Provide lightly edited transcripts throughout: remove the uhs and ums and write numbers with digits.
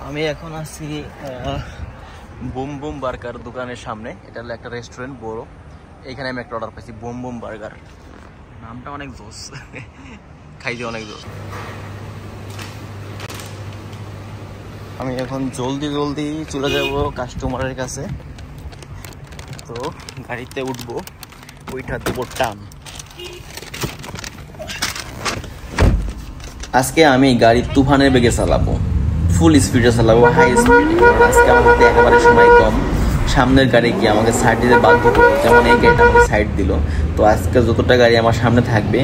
আমি এখন আছি বুম বুম বার্গার দোকানের সামনে। এটা হলো একটা রেস্টুরেন্ট বড়। এইখানে আমি একটা অর্ডার পাইছি বুম বুম বার্গার। নামটা অনেক জোস, খাইতে অনেক জোস। আমি এখন জলদি জলদি চলে যাব কাস্টমারের কাছে। তো গাড়িতে উঠবো, ওইটা দেবো টান। আজকে আমি গাড়ি তুফানের বেগে চালাবো, ফুল স্পিডে চালাবো, হাই স্পিডে। আজকে আমার হাতে একেবারে সময় কম। সামনের গাড়ি কি আমাকে সাইড দিতে বাধ্য করবে, যেমন এই গাড়িটা আমাকে সাইড দিল। তো আজকে যতটা গাড়ি আমার সামনে থাকবে,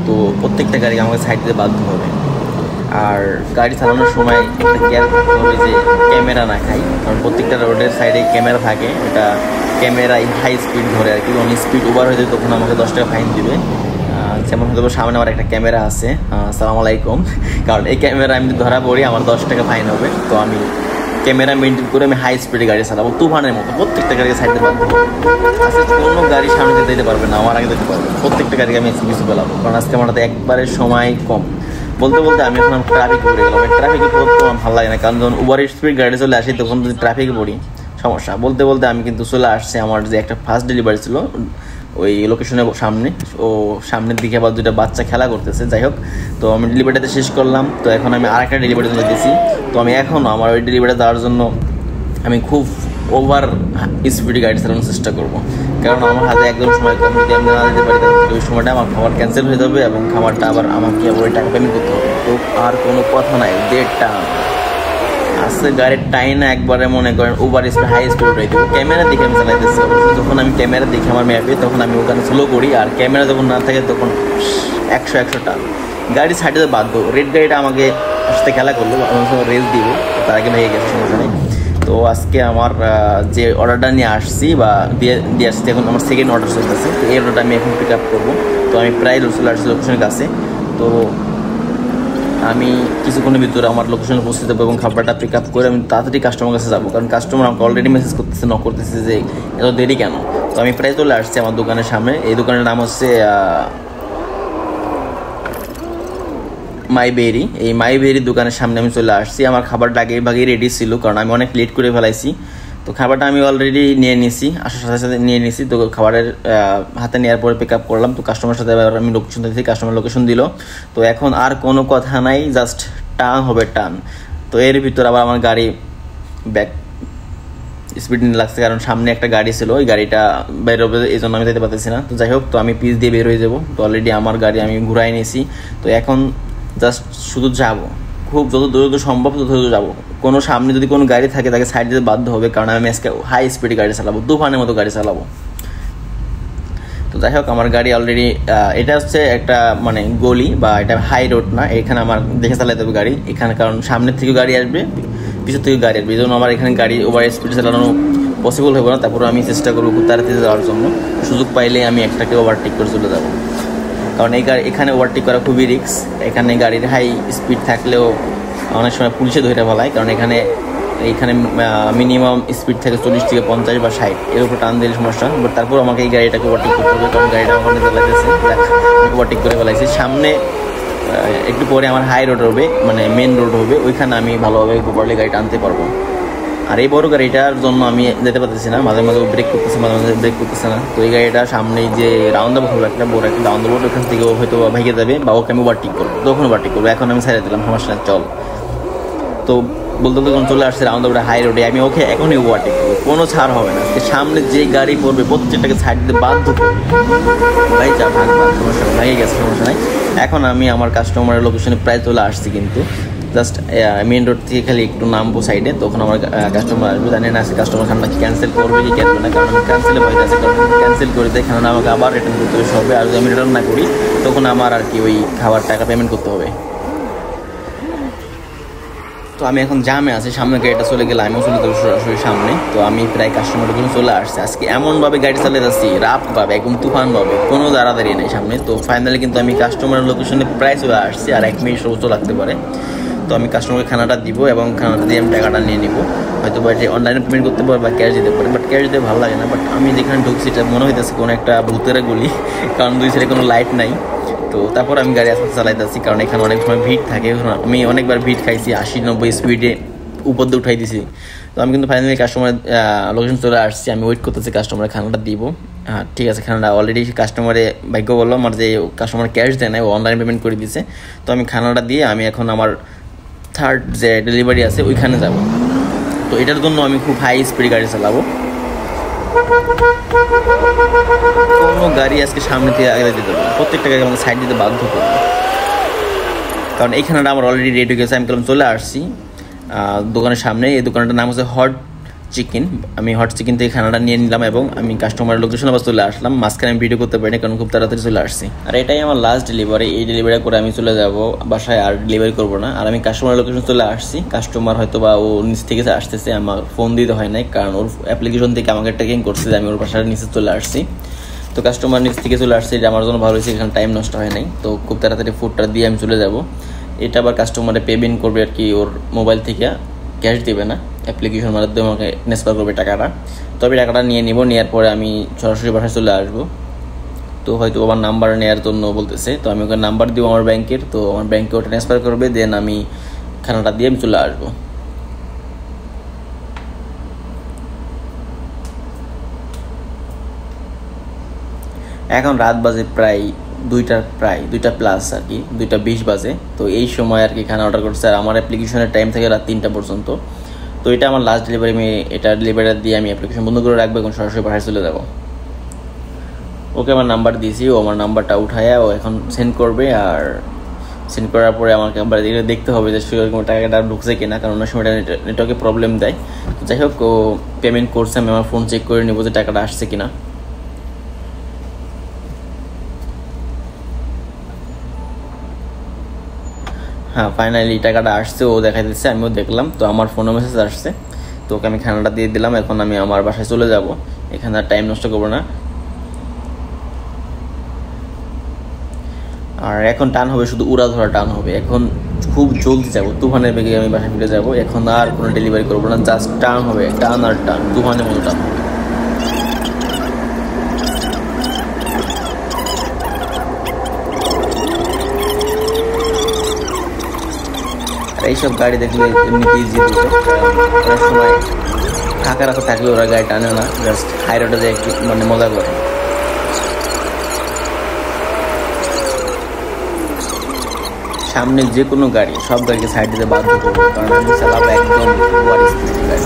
তো প্রত্যেকটা গাড়ি আমাকে সাইড দিতে বাধ্য হবে। আর গাড়ি চালানোর সময় একটা কেয়ার থাকতে হবে যে ক্যামেরা না খাই, কারণ প্রত্যেকটা রোডের সাইডে ক্যামেরা থাকে। ওটা ক্যামেরায় হাই স্পিড ধরে আর কি। যখন স্পিড ওভার হয়ে যায় তখন আমাকে 10 টাকা ফাইন দিবে। যেমন হয়তো সামনে আমার একটা ক্যামেরা আছে, আসসালামু আলাইকুম, কারণ এই ক্যামেরা আমি ধরা পড়ি আমার 10 টাকা ফাইন হবে। তো আমি ক্যামেরা মেনটেন করে আমি হাই স্পিডে গাড়ি চালাবো তুফানের মতো। প্রত্যেকটা গাড়িকে সাইডে বাধ্য হবে। আজকে কোনো গাড়ি সামনে যেতে পারবে না, আমার আগে যেতে পারবে। প্রত্যেকটা গাড়িকে আমি পিছু পেলাবো, কারণ আজকে আমার হাতে একবারে সময় কম। বলতে বলতে আমি এখন ট্রাফিকে পড়ে গেলাম। ট্রাফিকে পড়তে আমার ভালো লাগে না, কারণ যখন ওভার স্পিড গাড়ি চলে আসি তখন যদি ট্রাফিকে পড়ি সমস্যা। বলতে বলতে আমি কিন্তু চলে আসছি আমার যে একটা ফার্স্ট ডেলিভারি ছিল ওই লোকেশনের সামনে। ও সামনের দিকে আবার দুটো বাচ্চা খেলা করতেছে। যাই হোক, তো আমি ডেলিভারিটা শেষ করলাম। তো এখন আমি আরেকটা ডেলিভারি যেতেছি। তো আমি এখনও আমার ওই ডেলিভারি দেওয়ার জন্য আমি খুব ওভার স্পিডে গাড়ি চালানোর চেষ্টা করবো, কারণ আমার হাতে একদম সময় কম। যদি আমি না দিতে পারি তাহলে ওই সময়টা আমার খাবার ক্যান্সেল হয়ে যাবে এবং খাবারটা আবার আমাকে আবার ওই টাকা পেমেন্ট করতে হবে। তো আর কোনো কথা নাই, দেড়টা আজকে গাড়ির টাইনা একবারে মনে করেন ওভার স্পিড হাই স্পিড উঠাই দেবো। ক্যামেরা দেখে আমি চালাইতেছি। যখন আমি ক্যামেরা দেখি আমার ম্যাপে, তখন আমি ওখানে স্লো করি। আর ক্যামেরা যখন না থাকে তখন 100 টান গাড়ি সাইডে বাধ্য। রেড গাড়িটা আমাকে আসতে খেলা করলো, রেস দিব, তার আগে ভেঙে গেছে, সমস্যা নেই। তো আজকে আমার যে অর্ডারটা নিয়ে আসছি বা দিয়ে আসছি, এখন আমার সেকেন্ড অর্ডার চলতেছে। তো এই অর্ডারটা আমি এখন পিক আপ করবো। তো আমি প্রায় চলে আসছি লোকেশনের কাছে। তো আমি কিছুক্ষণের ভিতরে আমার লোকেশনে পৌঁছে দেবো এবং খাবারটা পিক আপ করে আমি তাড়াতাড়ি কাস্টমার কাছে যাবো, কারণ কাস্টমার আমাকে অলরেডি মেসেজ করতেছে, নক করতেছে যে এত দেরি কেন। তো আমি প্রায় চলে আসছি আমার দোকানের সামনে। এই দোকানের নাম হচ্ছে মাই বেরি। এই মাই বেরি দোকানের সামনে আমি চলে আসছি। আমার খাবারটা আগেই ভাগেই রেডি ছিল, কারণ আমি অনেক লেট করে ফেলাইছি। তো খাবারটা আমি অলরেডি নিয়ে নিয়েছি, আসার সাথে সাথে নিয়ে নিয়েছি। তো খাবারের হাতে নেওয়ার পরে পিক আপ করলাম। তো কাস্টমার সাথে আমি লোকেশন দিয়েছি, কাস্টমার লোকেশন দিল। তো এখন আর কোনো কথা নাই, জাস্ট টান হবে টান। তো এর ভিতর আবার আমার গাড়ি ব্যাক স্পিড নিয়ে লাগছে, কারণ সামনে একটা গাড়ি ছিল, ওই গাড়িটা বের হবে, এই জন্য আমি যেতে পারতেছি না। তো যাই হোক, তো আমি পিচ দিয়ে বের হয়ে যাবো। তো অলরেডি আমার গাড়ি আমি ঘুরাই নিয়েছি। তো এখন জাস্ট শুধু যাবো, খুব যত দ্রুত সম্ভব তত দ্রুত যাবো। কোনো সামনে যদি কোনো গাড়ি থাকে তাকে সাইড দিতে বাধ্য হবে, কারণ আমি আজকে হাই স্পিডে গাড়ি চালাবো, তুফানের মতো গাড়ি চালাবো। তো যাই হোক, আমার গাড়ি অলরেডি এটা হচ্ছে একটা মানে গলি বা এটা হাই রোড না, এখানে আমার দেখে চালাতে হবে গাড়ি এখানে, কারণ সামনের থেকে গাড়ি আসবে, পিছন থেকে গাড়ি আসবে। এই জন্য আমার এখানে গাড়ি ওভার স্পিডে চালানো পসিবল হবে না। তারপরে আমি চেষ্টা করবো খুব তাড়াতাড়ি যাওয়ার জন্য। সুযোগ পাইলে আমি একটাকে ওভারটেক করে চলে যাবো, কারণ এই গাড়ি এখানে ওভারটেক করা খুবই রিস্ক। এখানে গাড়ির হাই স্পিড থাকলেও অনেক সময় পুলিশে ধরে ফেলায়, কারণ এখানে মিনিমাম স্পিড থাকে 40 থেকে 50 বা 60, এর উপর টান দিলে সমস্যা। বাট তারপর আমাকে এই গাড়িটাকে ওভারটেক করতে হবে, কারণ গাড়িটা আমার চালাইতেছে, ওভারটেক করে ফেলাইছি। সামনে একটু পরে আমার হাই রোড হবে, মানে মেন রোড হবে, ওইখানে আমি ভালোভাবে প্রপারলি গাড়িটা আনতে পারবো। আর এই বড় গাড়িটার জন্য আমি যেতে পারতেছি না, মাঝে মাঝে ব্রেক করতেছে, মাঝে মাঝে ব্রেক করতেছে না। তো এই গাড়িটা সামনে যে রাউন্ড আপ হলো, একটা বড় একটা রাউন্ড আপ, ওখান থেকে হয়তো ভেঙে যাবে বা ওকে আমি ওভারটেক করবো, তখন ওভারটেক করবো। এখন আমি ছেড়ে দিলাম, সমস্যা না, চল। তো বলতে যখন চলে আসছে রাউন্ড আপটা হাই রোডে, আমি ওকে এখনই ওভারটেক করবো, কোনো ছাড় হবে না। সামনে যে গাড়ি পড়বে প্রত্যেকটাকে সাইড দিতে বাধ্য করবে। ভাই যা ভাগবা, সমস্যা ভেঙে গেছে, সমস্যা নাই। এখন আমি আমার কাস্টমারের লোকেশনে প্রায় চলে আসছি, কিন্তু জাস্ট মেন রোড থেকে খালি একটু নামবো সাইডে, তখন আমার কাস্টমার আসবে। জানি না আছে কাস্টমার খানটা কি ক্যান্সেল করবে কি করবে না, কারণ আমি ক্যান্সেলে ভয় আছে, কারণ ক্যান্সেল করে দেয়, কারণ আমাকে আবার রিটার্ন করতে হবে। আর যদি আমি রিটার্ন না করি তখন আমার আর কি ওই খাবার টাকা পেমেন্ট করতে হবে। তো আমি এখন জামে আছি, সামনে গাড়িটা চলে গেলে আমিও চলে যাবো সরাসরি সামনে। তো আমি প্রায় কাস্টমারের জন্য চলে আসছি। আজকে এমনভাবে গাড়ি চালিয়ে যাচ্ছি, রাফভাবে, একদম তুফানভাবে, কোনো দাঁড়াদাঁড়ি নেই সামনে। তো ফাইনালি কিন্তু আমি কাস্টমারের লোকেশনে প্রায় চলে আসছি, আর 1 মিনিট সর্বোচ্চ লাগতে পারে। তো আমি কাস্টমারকে খানাটা দিব এবং খানাটা দিয়ে আমি টাকাটা নিয়ে নিব। হয়তো বা যে অনলাইনে পেমেন্ট করতে পারবো বা ক্যাশ দিতে পারি, বাট ক্যাশ দিতে ভালো লাগে না। বাট আমি যেখানে ঢুকছি এটা মনে হইতেছে কোনো একটা ভূতের গুলি, কারণ দুই সাইডে কোনো লাইট নাই। তো তারপর আমি গাড়ি আস্তে চালাইতেছি, কারণ এখানে অনেক সময় ভিড় থাকে। আমি অনেকবার ভিড় খাইছি, 80-90 স্পিডে উপর দিয়ে উঠাই দিছি। তো আমি কিন্তু ফাইনালি কাস্টমারের লোকেশন চলে আসছি, আমি ওয়েট করতেছি কাস্টমারের খানাটা দিব। ঠিক আছে, খানাটা অলরেডি কাস্টমারে ভাগ্য বললো আমার যে কাস্টমার ক্যাশ দেয় না, ও অনলাইন পেমেন্ট করে দিছে। তো আমি খানাটা দিয়ে আমি এখন আমার থার্ড যে ডেলিভারি আছে ওইখানে যাব। তো এটার জন্য আমি খুব হাই স্পিড গাড়ি চালাবো, কোনো গাড়ি আজকে সামনে থেকে আগে দিতে পারবো, প্রত্যেকটা গাড়ি আমাকে সাইড দিতে বাধ্য করবো, কারণ এই খানাটা আমার অলরেডি রেডি হয়ে গেছে। আমি চলে আসছি দোকানের সামনে। এই দোকানটার নাম হচ্ছে হট চিকেন। আমি হট চিকেন থেকে খানাটা নিয়ে নিলাম এবং আমি কাস্টমারের লোকেশন আবার চলে আসলাম। মাঝখানে আমি ভিডিও করতে পারিনি কারণ খুব তাড়াতাড়ি চলে আসছি। আর এটাই আমার লাস্ট ডেলিভারি, এই ডেলিভারি করে আমি চলে যাব বাসায়, আর ডেলিভারি করবো না। আর আমি কাস্টমারের লোকেশন চলে আসছি, কাস্টমার হয়তো বা ও নিচ থেকে আসতেছে, আমার ফোন দিতে হয় নাই কারণ ওর অ্যাপ্লিকেশন থেকে আমাকে ট্র্যাকিং করছে যে আমি ওর বাসার নিচে চলে আসছি। তো কাস্টমার নিচ থেকে চলে আসছে, এটা আমার জন্য ভালো হয়েছে, এখানে টাইম নষ্ট হয় নাই। তো খুব তাড়াতাড়ি ফুডটা দিয়ে আমি চলে যাব। এটা আবার কাস্টমারে পেমেন্ট করবে আর কি, ওর মোবাইল থেকে ক্যাশ দেবে না, অ্যাপ্লিকেশন মাধ্যমে আমাকে ট্রান্সফার করবে টাকাটা। তবে টাকাটা নিয়ে নিব, নেওয়ার পরে আমি সরাসরি বাসায় চলে আসবো। তো হয়তো আমার নাম্বার নেওয়ার জন্য বলতেছে, তো আমি ওকে নাম্বার দিব আমার ব্যাংকের, তো আমার ব্যাংকে ওটা ট্রান্সফার করবে, দেন আমি খানাটা দিয়ে আমি চলে আসবো। এখন রাত বাজে প্রায় 2টা প্লাস আর কি, 2:20 বাজে। তো এই সময় আর কি খানা অর্ডার করছে, আর আমার অ্যাপ্লিকেশনের টাইম থেকে রাত 3টা পর্যন্ত। তো এটা আমার লাস্ট ডেলিভারি, আমি এটা ডেলিভারি দিয়ে আমি অ্যাপ্লিকেশন বন্ধ করে রাখবো, এখন সরাসরি বাসায় চলে যাবো। ওকে আমার নাম্বার দিয়েছি, ও আমার নাম্বারটা উঠায়া ও এখন সেন্ড করবে। আর সেন্ড করার পরে আমাকে আবার দেখতে হবে যে সেরকম টাকাটা ঢুকছে কিনা, কারণ অনেক সময় নেটওয়ার্কে প্রবলেম দেয়। যাই হোক, ও পেমেন্ট করছে, আমি আমার ফোন চেক করে নেবো যে টাকাটা আসছে কিনা। হ্যাঁ, ফাইনালি টাকাটা আসছে, ও দেখাই দিচ্ছে, আমিও দেখলাম। তো আমার ফোনে মেসেজ আসছে, তো ওকে আমি খানাটা দিয়ে দিলাম। এখন আমি আমার বাসায় চলে যাব, এখানে আর টাইম নষ্ট করবো না। আর এখন টান হবে, শুধু উড়া ধরা টান হবে। এখন খুব জলদি যাবো, তুফানের বেগে আমি বাসায় ফিরে যাবো। এখন আর কোনো ডেলিভারি করবো না, জাস্ট টান হবে, টান আর টান, তুফানের মতো টান হবে। এইসব গাড়ি দেখলে এমনিতেই ইজি দিতে, অনেক সময় ফাঁকা রাখা থাকলে ওরা গাড়ি টানে না, জাস্ট হাই রোডে যায় একটু মানে মজা করে। সামনে যে কোনো গাড়ি, সব গাড়িকে সাইড দিতে বাধ্য করবো, কারণ আমি চালাবো একদম ওভার স্পিডে গাড়ি।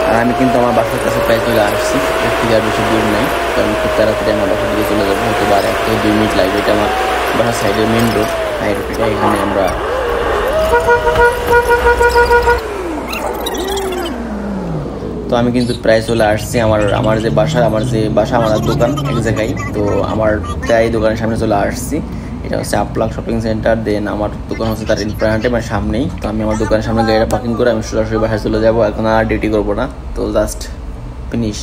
আর আমি কিন্তু আমার বাসার কাছে প্রায় চলে আসছি, এর থেকে আর বেশি দূর নেই, কারণ খুব তাড়াতাড়ি আমার বাসার দিকে চলে যাবো, হয়তো আর 1 থেকে 2 মিনিট লাগবে। এটা আমার বাসার সাইডের মেন রোড, হাই রোড এটা, এখানে আমরা তো আমি কিন্তু প্রায় চলে আসছি আমার যে বাসা আমার দোকান এক জায়গায়। তো আমার প্রায় দোকানের সামনে চলে আসছি, এটা হচ্ছে আপলাক শপিং সেন্টার। দেন আমার দোকান হচ্ছে তার ইনফ্রান্টে মানে সামনেই। তো আমি আমার দোকানের সামনে গাড়িটা পার্কিং করে আমি সরাসরি বাসায় চলে যাবো, এখন আর ডিউটি করবো না, তো জাস্ট ফিনিশ।